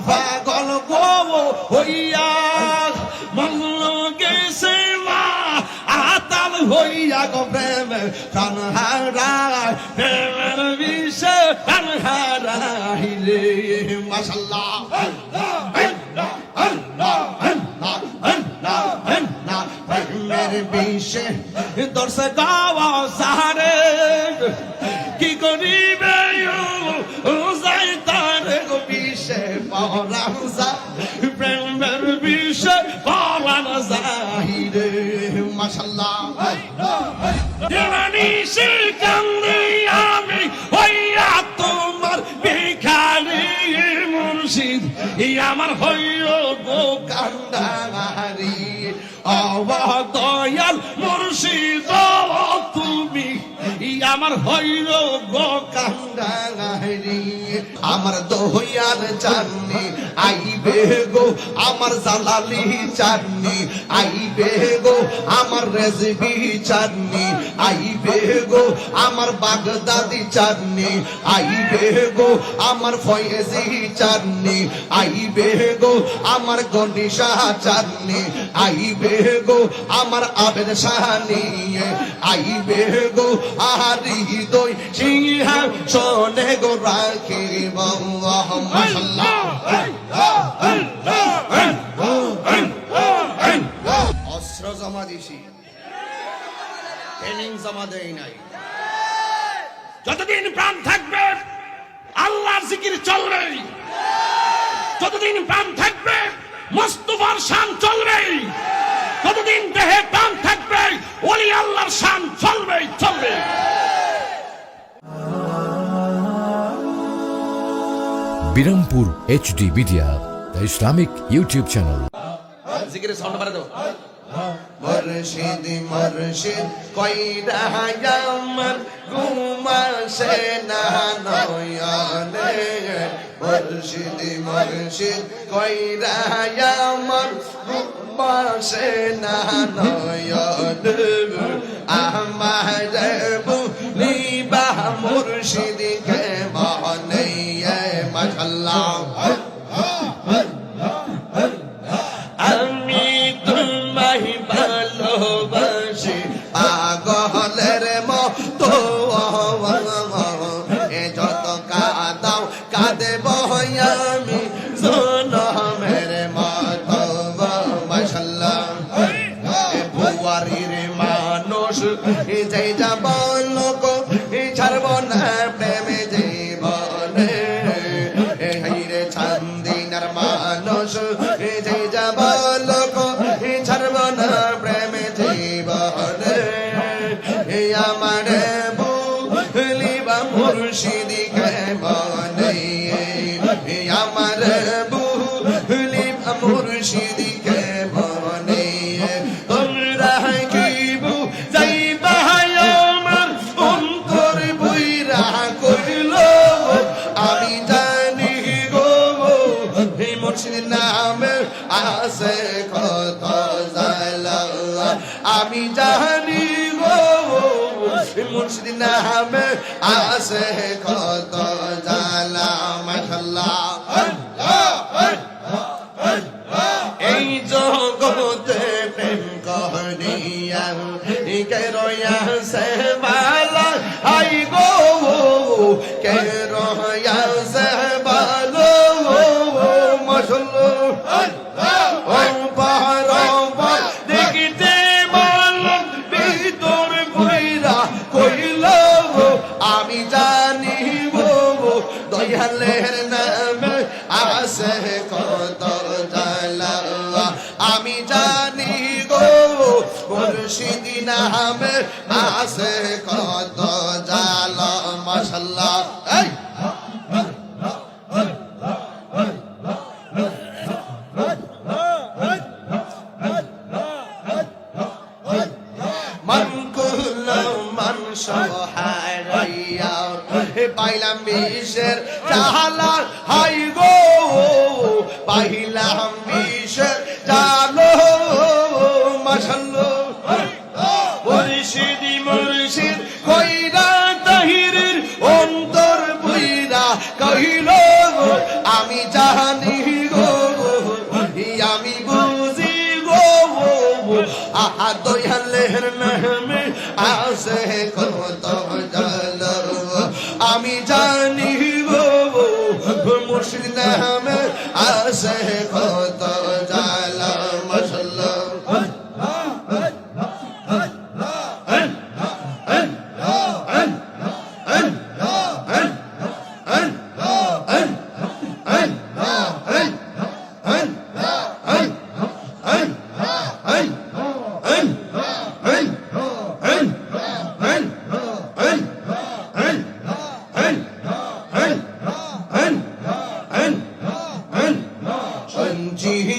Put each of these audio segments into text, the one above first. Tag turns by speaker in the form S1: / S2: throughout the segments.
S1: পাগল গো হইয়া মগ্ন গেছে মা আতাল হইয়া গো প্রেমে প্রাণ হারায় প্রেমের বিষে প্রাণ হারাই রে মাশাআল্লাহ প্রেমের বিষে দর্শে গাওয়া সারে কি করিবে যাই তার গো বিষে পরাণ যায় প্রেমের বিষে পরাণ যায় রে মাশাআল্লাহ দেওয়ানিশি কান্দি আমি হইয়া তোমার ভিখারি মুর্শিদ আমার হইল গো কান্দারি অবদয়াল মুর্শিদ তুমি আমার হইল গো কান্দারি আমার দহিয়ার চাঁদনি আইবে গো আমার জালালি চাঁদনি আইবে গো আমার রেজবি চাঁদনি আইবে গো আমার বাগদাদি চাঁদনি আইবে গো আমার ফয়েজি চাঁদনি আইবে গো আমার গনিশা চাঁদনি আইবে গো আমার আবেদ শাহানি আইবে গো আহারি দই সিংহা শোনে গো রাখিব মাশাআল্লাহ অস্ত্র জমা দিছি ট্রেনিং জমা দেই নাই যতদিন প্রাণ থাকবে আল্লাহর জিকির চলবে যতদিন প্রাণ থাকবে মুস্তাফার শান চলবে যতদিন দেহে প্রাণ থাকবে ওলি আল্লাহর শান চলবে চলবে
S2: Birampur HD media the Islamic YouTube channel
S1: জিকিরের সাউন্ড বাড়া দাও মুর্শিদ মুর্শিদ কইরা আমার ঘুমাসে না নয়নে মুর্শিদ মুর্শিদ কইরা আমার ঘুমাসে না নয়নে আমার বুলিবা মুর্শিদ কে মনে মাশাআল্লাহ আমি তোমায় ভালোবাসি পাগলের মতো এ যত কাঁদাও কাঁদব আমি জনমের মতো মাশাআল্লাহ বুয়ারির মানুষ যাই যাব লোক ছাড়ব না প্রেমে জীবনে হাইরে চান্দিনার মানুষ যাই যাব লোক ছাড়ব না প্রেমে জীবনে আমার বুলিবা মুর্শিদি কে মনে আমার বুলিবা মুর্শিদি কে মনে তোমরা কি বুঝাইবা আমার অন্তর বইরা কইল আমি জানি গো মুর্শিদ নামে আছে কত জালা আমি জানি গো মুর্শিদ নামে আছে কত জালা মাশাআল্লাহ এই জগতে প্রেম করিয়া কে রয়াছে বালা হাই গো কে রয়াছে বালো মাশাআল্লাহ ও পারবা দেখিতে বলন ভিতর কইরা কইল আমি জানি গো দয়ালের নামে আছে কত জালা আমি জানি গো মুর্শিদ নামে আছে কত জালা মাশাআল্লাহ পাইলাম বিষের জালা হাই গো পাইলাম বিষের জালো মাশাআল্লাহ মুর্শিদ মুর্শিদ কইরা তাহিরের অন্তর বইরা কহিল আমি জানি
S3: দয়ালের নামে আছে কত জালা আমি জানি গো মুর্শিদ নামে আছে কত জালা মাশাআল্লাহ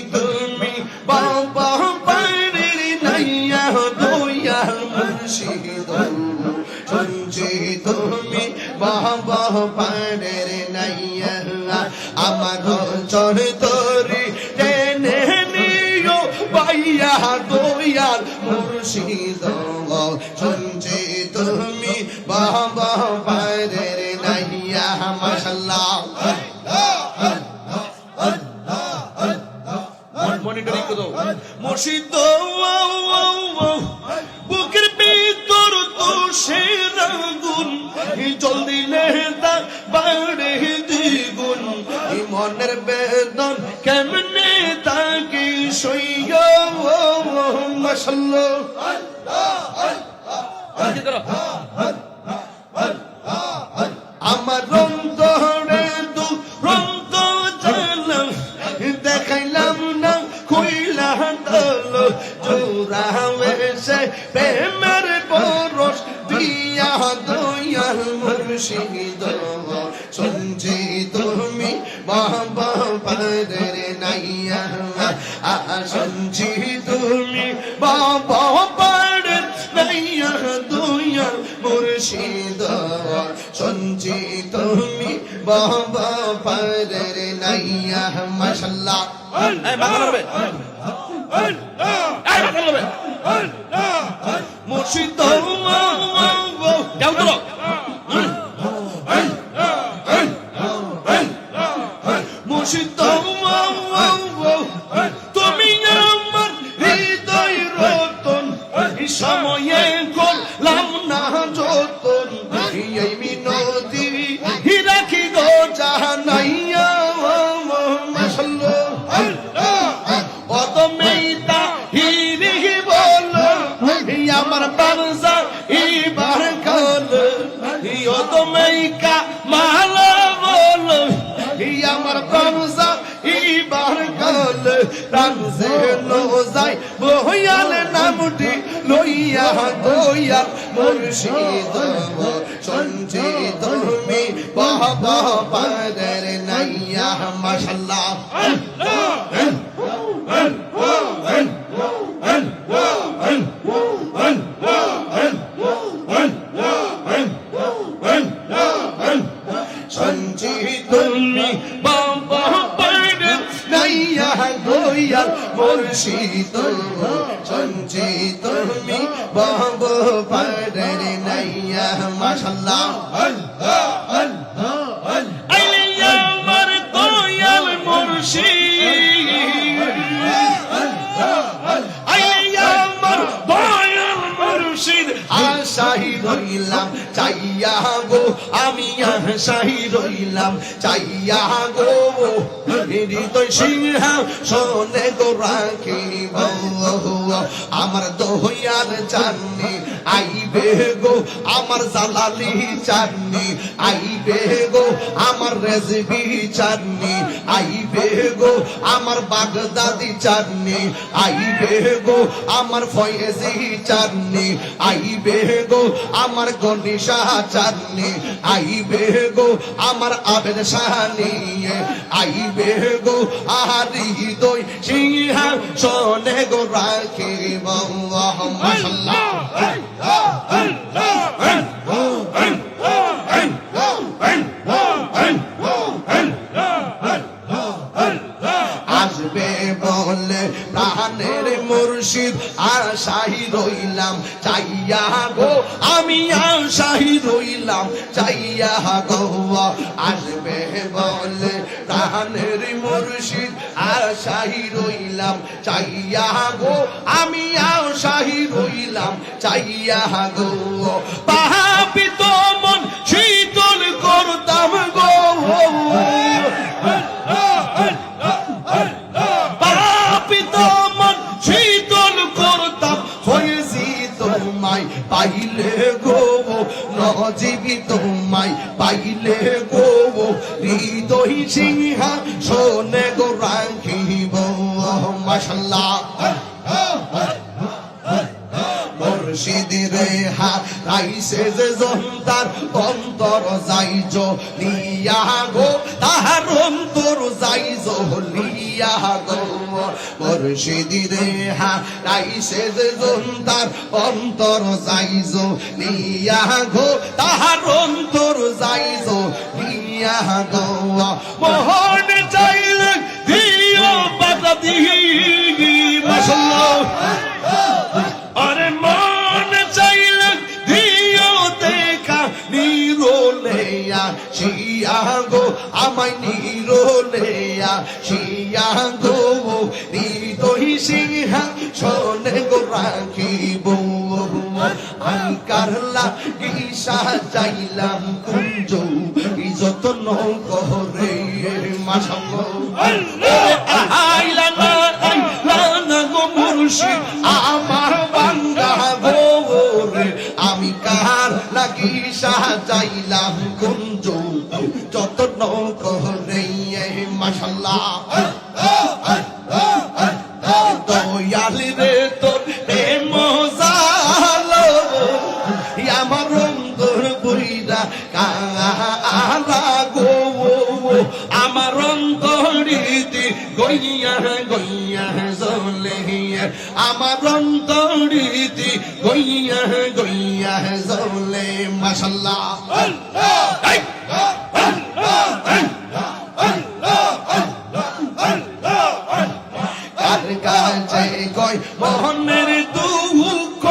S3: তুমি বাবা পাড়ির নাইয়া দয়াল মুর্শিদ তুমি বাবা পাড়ির নাইয়া আমার চর তরি টেনে নিও পাইয়া দয়াল মুর্শিদ তুমি বাবা পাড়ির নাইয়া মাশাআল্লাহ মনিটরিং করো মুর্শিদ বুকের ভিতর তো শের আগুন জল দিলে তা বাড়ে দ্বিগুণ মনের বেদন কেমনে তাকে সইয়া মাশাআল্লাহ আমার অন্তরে দুরন্ত জ্বালা দেখাইলাম না কইলা দল জোড়া হয়েছে প্রেমের পরশ দিয়া দয়াল মুর্শিদ শুনছি তুমি বাবা পাদের নাইয়া শুনছি তুমি বাবা পাদের নাইয়া দয়াল মুর্শিদ শুনছি তুমি বাবা পাদের নাইয়া মাশাআল্লাহ এই মাথা লবে এই মাথা লবে মুর্শিদ যাও তো মুর্শিদ তুমি আমার হৃদয় রতন সময়ে করলাম না যতন এই মিনতি রাখি গো জানাইয়া মাশাআল্লাহ অত মেইতা হিরি বল আমার বারসা ইবার কল অত মেইকা মালা বল আমার বারসা ইবার কল রামজে লো যাই বহিয়াল নামটি লইয়া দয়াল মুর্শিদ শুনছি তুমি বাবা পাদের নাইয়া মাশাআল্লাহ শুনছি তুমি বাবা পাদের নাইয়া দয়াল মুর্শিদ শুনছি তুমি বাবা পাদের নাইয়া মাশাআল্লাহ আইলিয়া আমার দয়াল মুর্শিদ আইলিয়া আমার দয়াল মুর্শিদ আশাই রইলাম চাইয়া গো আমি আশাই রইলাম চাইয়া গো হৃদয় সিংহাসনে গো রাখিব আমার দয়াল জানি আইবে গো আমার জালালি জানি আইবে গো আমার রেজবি জানি আইবে গো আমার বাগদাদি জানি আইবে গো আমার ফয়েজি জানি আইবে গো আমার গনিশা জানি আইবে গো আমার আবেদ শানি আইবে গো আহারি হৃদয় সিংহাসনে গো রাখিব মাশাআল্লাহ আসবে বলে প্রাণের মুর্শিদ আশাই রইলাম চাইয়া গো আমি আশাই রইলাম চাইয়া গো আসবে বলে প্রাণের মুর্শিদ আশাই রইলাম চাইয়া গো আমি আশাই রইলাম চাইয়া গো পাপিত মন শীতল করতাম গো পাপিত মন শীতল করতাম হয়েছি তোমায় পাইলে গো নজীবী তোমায় পাইলে গো হৃদয় সিংহা শোনে গো রাখিব মাশাল্লাহ মুর্শিদের হারাইছে যে জন্তার অন্তর যাইজ লিয়া গো তাহার অন্তর যাইজ লিয়া গো মুর্শিদের হারাইছে যে জন্তার অন্তর যাইজ লিয়া গো তাহার অন্তর যাইজ লিয়া গো মোহন চাইলে দিও বাধা দিহি মাশাল্লাহ আরে মন চাইলে দিও দেখা নিরোলেয়া শিয়া গো আমায় নিরোলেয়া শিয়া গো হৃদয় সিংহা শোনে গো রাখিব আমি কারলা গিসা যাইলাম কুঞ্জ যতন করে মাশাল্লাহ আইলা না গো মুর্শিদ আমার বান্দা গো রে আমি কার লাগি সাজাইলাম কুঞ্জ যতন করে মাশাল্লাহ দয়াল রে তোর প্রেম জালো আমার অন্তর বইরা কালা গো আমার অন্তরিতে গইয়া গইয়া জলে আমার অন্তরিতে গইয়া গইয়া জলে মাশাল্লাহ কার কাছে কই মোহনের দুঃখ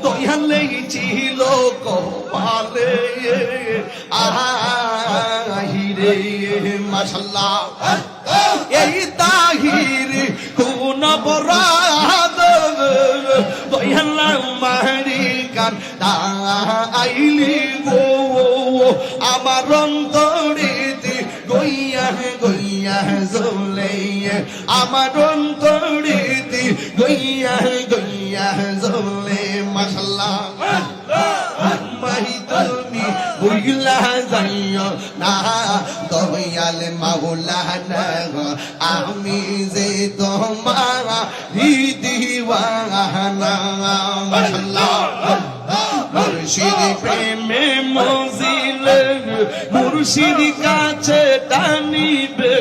S3: দয়ালে ছিল কপালে আহিরে মাশাল্লাহ এই তাহির কোন অপরাধ দয়ালা মারি কার আইলি গো আমার অন্তরিতে গইয়া গইয়া জলে আমার অন্তরিতে গইয়া গইয়া জলে মাশাল্লাহ মাহি তুমি বুইলা যাইও না দয়াল মাওলানা আমি যে তোমার দিওয়ানা মাশাল্লাহ মুর্শিদ প্রেমে মজিলে মুর্শিদ কাছে টানিবে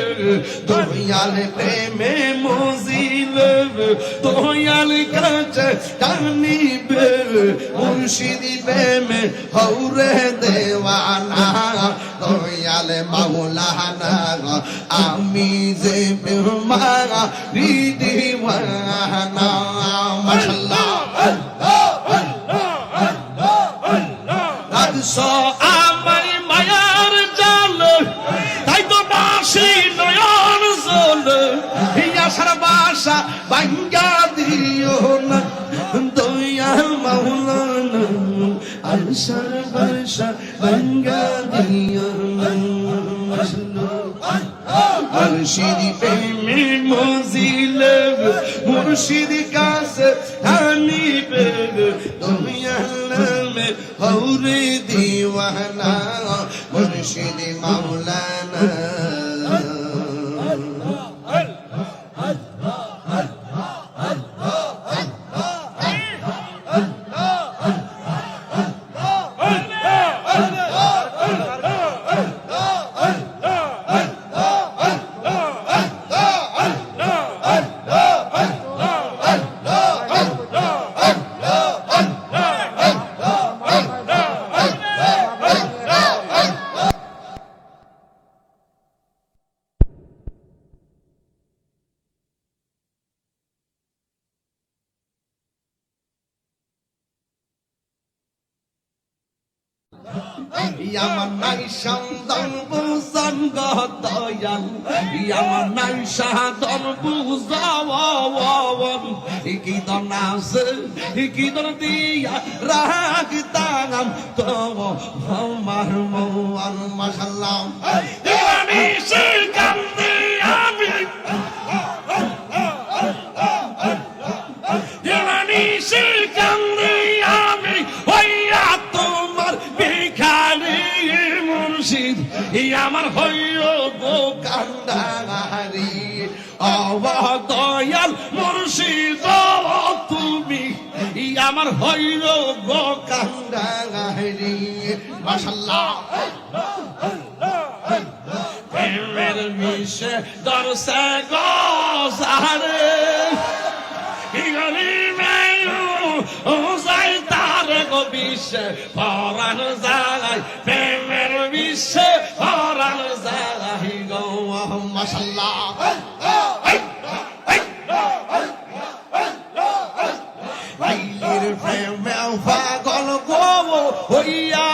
S3: দয়াল প্রেমে মজিলে দয়াল কাছে টানিবে মুর্শিদ প্রেমে হৌরে দেওয়ানা দয়াল মাওলানা আমি যে বেহুমারা দিওয়ানা মাশাল্লাহ আমার মায়ার জাল তাই তো বাসি নয়ন জল আশার বাসা ভাঙ্গা দিও না দয়াল মাওলানা আশার বাসা ভাঙ্গা দিও না মুর্শিদ প্রেমে মজিলে মুর্শিদ কাছে আনিবে দয়াল মে হৌরে দিওয়ানা মুর্শিদ মাওলানা আমার নাই সন্তান বুঝান গো দয়াল আমার নাই সাধন বুঝাওয়ান কি দন আছে কি দন দিয়া রাখতাম তো আমার মন মাশাআল্লাহ
S1: আমি সে কান্দে আমি দিওয়ানি সে কান্দে আমি হইয়া তোমার ভিখারি মুর্শিদ আমার হইল গো
S3: কান্দারি
S1: দয়াল মুর্শিদ তুমি আমার হইল গো
S3: কান্দারি মাশাআল্লাহ
S1: প্রেমের মিশে দরসে গো সারে গলি মেয়ু যাই তার গো বিশ্বে পরাণ যায় প্রেমের বিশ্বে পরাণ যায় গো
S3: মাশাআল্লাহ আইলের প্রেমে পাগল গো হইয়া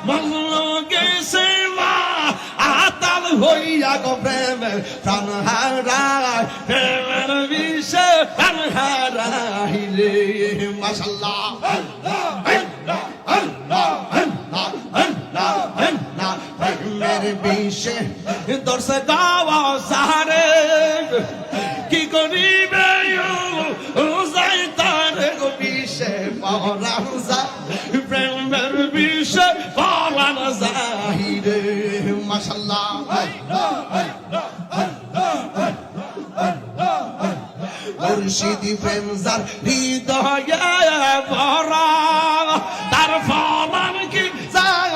S1: মজনু গেছে মা আতাল
S3: হইয়া গো প্রেমে প্রাণ হারায়
S1: প্রেমের বিশ্বে
S3: প্রাণ হারাইলে মাশাআল্লাহ প্রেমের বিষে দর্শে গাওয়া সারে
S1: কি করিবে যাই তার
S3: গো বিষে পরাণ যায়
S1: প্রেমের বিশ্বে পরাণ যায়
S3: আহিরে মাশাআল্লাহ মুর্শিদি প্রেম যার হৃদয়ে
S1: ভরা তার ফলান কি
S3: যায়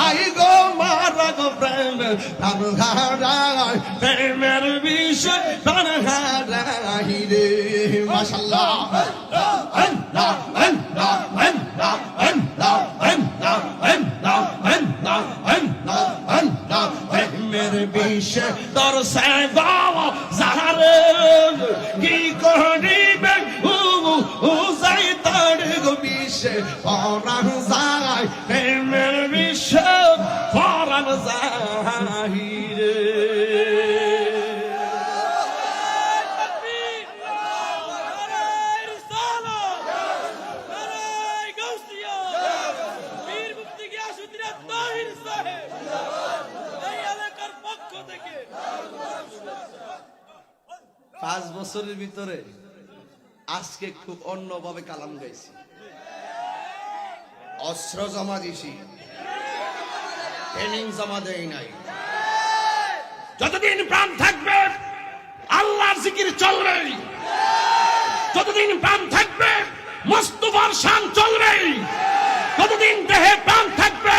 S3: আই গো মারা গো প্রেম প্রাণ হারায়
S1: প্রেমের বিশ্বে
S3: প্রাণ হারাইরে মাশাআল্লাহ প্রেমের বিষে
S1: দরসে গাওয়া যারে কি করিবে
S3: যাই তার গো বিষে পরাণ যায়
S1: প্রেমের বিশ্বে পরাণ
S3: আহিরে পাঁচ বছরের ভিতরে আজকে খুব অন্যভাবে কালাম গাইছি অস্ত্র জমা দিছি ট্রেনিং জমা দেই নাই
S1: যতদিন প্রাণ থাকবে আল্লাহর জিকির চলবে যতদিন প্রাণ থাকবে মুস্তাফার শান চলবে যতদিন দেহে প্রাণ থাকবে